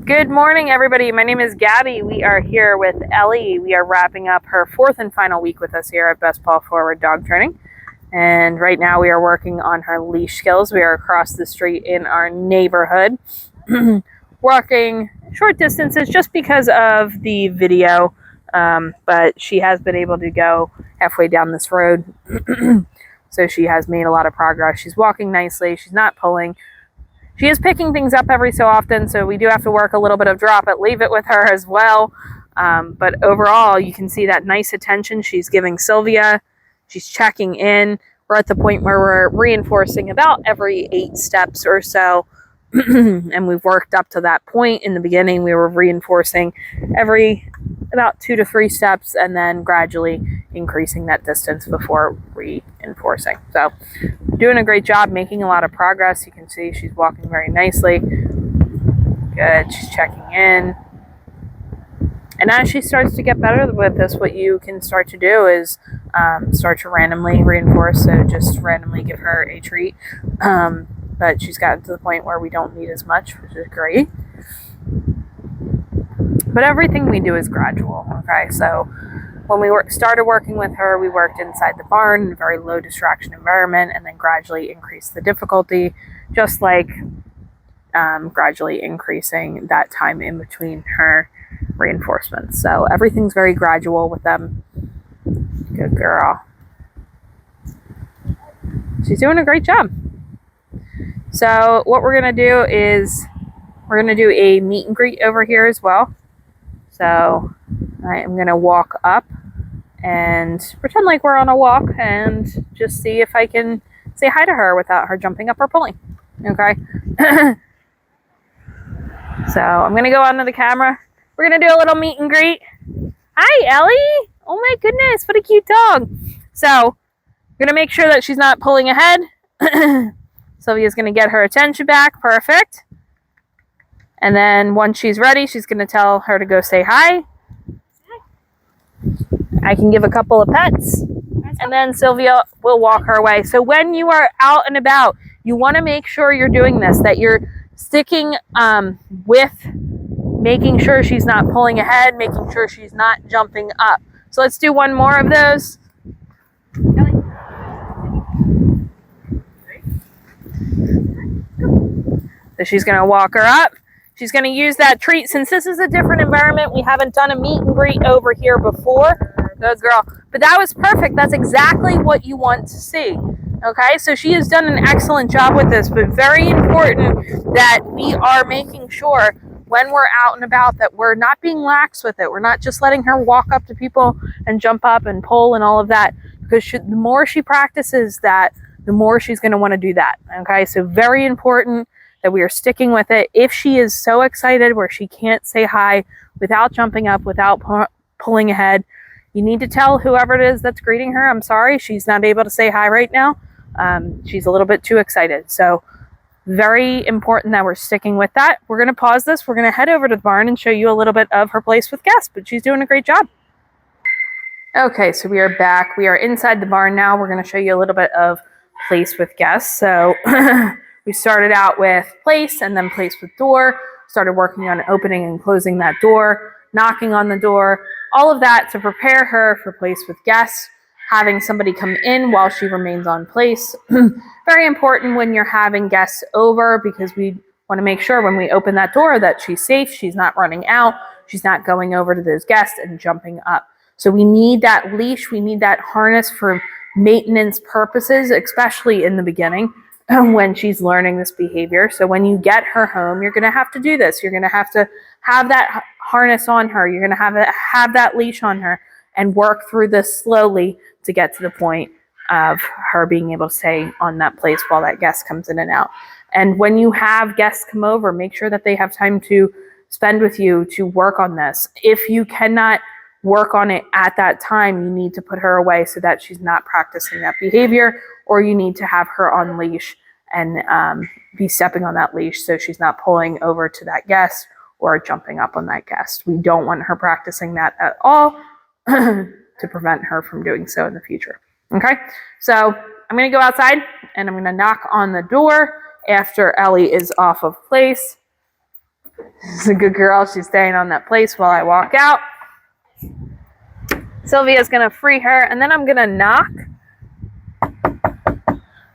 Good morning, everybody. My name is Gabby. We are here with Ellie. We are wrapping up her fourth and final week with us here at Best Paw Forward Dog Training. And right now we are working on her leash skills. We are across the street in our neighborhood, walking short distances just because of the video. But she has been able to go halfway down this road. So she has made a lot of progress. She's walking nicely. She's not pulling. She is picking things up every so often, so we do have to work a little bit of drop it, leave it with her as well. But overall, you can see that nice attention she's giving Sylvia. She's checking in. We're at the point where we're reinforcing about every 8 steps or so. And we've worked up to that point. In the beginning, we were reinforcing every about 2 to 3 steps and then gradually increasing that distance before reinforcing. So doing a great job, making a lot of progress. You can see she's walking very nicely. Good. She's checking in. And as she starts to get better with this, what you can start to do is start to randomly reinforce. So just randomly give her a treat. But she's gotten to the point where we don't need as much, which is great. But everything we do is gradual, okay? So when we started working with her, we worked inside the barn in a very low distraction environment and then gradually increased the difficulty, just like gradually increasing that time in between her reinforcements. So everything's very gradual with them. Good girl. She's doing a great job. So what we're going to do is we're going to do a meet and greet over here as well. So I am going to walk up and pretend like we're on a walk and just see if I can say hi to her without her jumping up or pulling. Okay. So I'm going to go onto the camera. We're going to do a little meet and greet. Hi, Ellie. Oh my goodness. What a cute dog. So I'm going to make sure that she's not pulling ahead. Sylvia's going to get her attention back. Perfect. And then once she's ready, she's going to tell her to go say hi. I can give a couple of pets. And then Sylvia will walk her away. So when you are out and about, you want to make sure you're doing this, that you're sticking with making sure she's not pulling ahead, making sure she's not jumping up. So let's do one more of those. So she's going to walk her up. She's going to use that treat. Since this is a different environment, we haven't done a meet and greet over here before. Good girl. But that was perfect. That's exactly what you want to see. Okay, so she has done an excellent job with this, but very important that we are making sure when we're out and about that we're not being lax with it. We're not just letting her walk up to people and jump up and pull and all of that, because the more she practices that, the more she's going to want to do that. Okay, so very important that we are sticking with it. If she is so excited where she can't say hi without jumping up, without pulling ahead, you need to tell whoever it is that's greeting her, I'm sorry, she's not able to say hi right now. She's a little bit too excited. So very important that we're sticking with that. We're going to pause this. We're going to head over to the barn and show you a little bit of her place with guests, but she's doing a great job. Okay, so we are back. We are inside the barn now. We're going to show you a little bit of place with guests. So we started out with place and then place with door, started working on opening and closing that door, knocking on the door, all of that to prepare her for place with guests, having somebody come in while she remains on place. Very important when you're having guests over, because we want to make sure when we open that door that she's safe, she's not running out, she's not going over to those guests and jumping up. So we need that leash, we need that harness for maintenance purposes, especially in the beginning when she's learning this behavior. So when you get her home, you're going to have to do this. You're going to have that harness on her. You're going to have that leash on her and work through this slowly to get to the point of her being able to stay on that place while that guest comes in and out. And when you have guests come over, make sure that they have time to spend with you to work on this. If you cannot work on it at that time, you need to put her away so that she's not practicing that behavior, or you need to have her on leash and be stepping on that leash so she's not pulling over to that guest or jumping up on that guest. We don't want her practicing that at all to prevent her from doing so in the future. Okay, so I'm going to go outside and I'm going to knock on the door after Ellie is off of place. She's a good girl. She's staying on that place while I walk out. Sylvia's going to free her, and then I'm going to knock.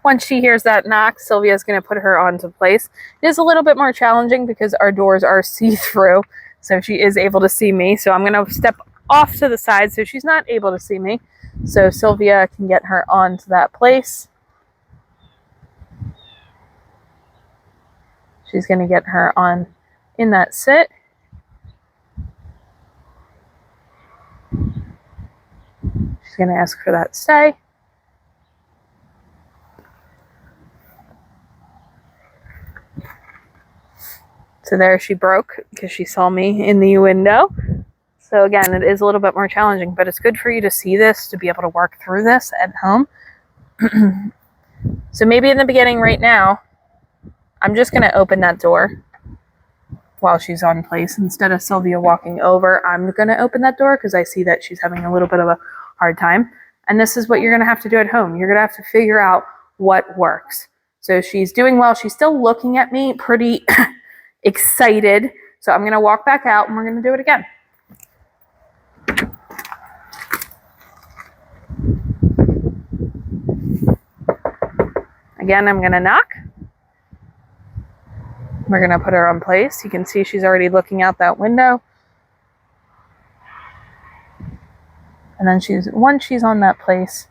Once she hears that knock, Sylvia's going to put her onto place. It is a little bit more challenging because our doors are see-through, so she is able to see me. So I'm going to step off to the side so she's not able to see me. So Sylvia can get her onto that place. She's going to get her on in that sit. She's going to ask for that stay. So there she broke because she saw me in the window. So again, it is a little bit more challenging, but it's good for you to see this, to be able to work through this at home. So maybe in the beginning right now, I'm just going to open that door while she's on place. Instead of Sylvia walking over, I'm going to open that door because I see that she's having a little bit of a hard time. And this is what you're going to have to do at home. You're going to have to figure out what works. So she's doing well. She's still looking at me pretty excited. So I'm going to walk back out and we're going to do it again. Again, I'm going to knock. We're going to put her on place. You can see she's already looking out that window. And then once she's on that place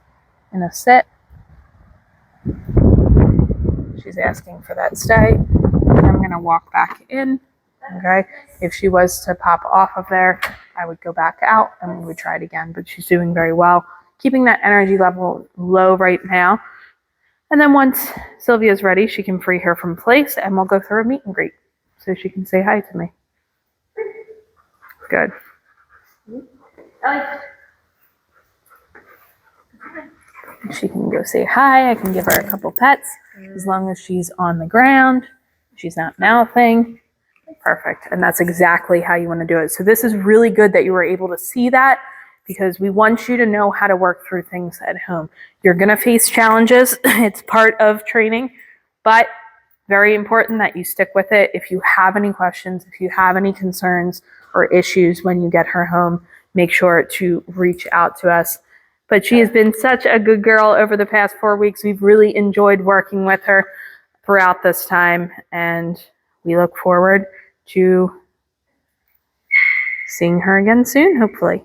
in a sit, she's asking for that stay. And I'm going to walk back in. Okay. If she was to pop off of there, I would go back out and we would try it again. But she's doing very well, keeping that energy level low right now. And then once Sylvia's ready, she can free her from place and we'll go through a meet and greet so she can say hi to me. Good. She can go say hi. I can give her a couple pets as long as she's on the ground. She's not mouthing. Perfect. And that's exactly how you want to do it. So this is really good that you were able to see that, because we want you to know how to work through things at home. You're going to face challenges. It's part of training, but very important that you stick with it. If you have any questions, if you have any concerns or issues when you get her home, make sure to reach out to us. But she has been such a good girl over the past 4 weeks. We've really enjoyed working with her throughout this time, and we look forward to seeing her again soon, hopefully.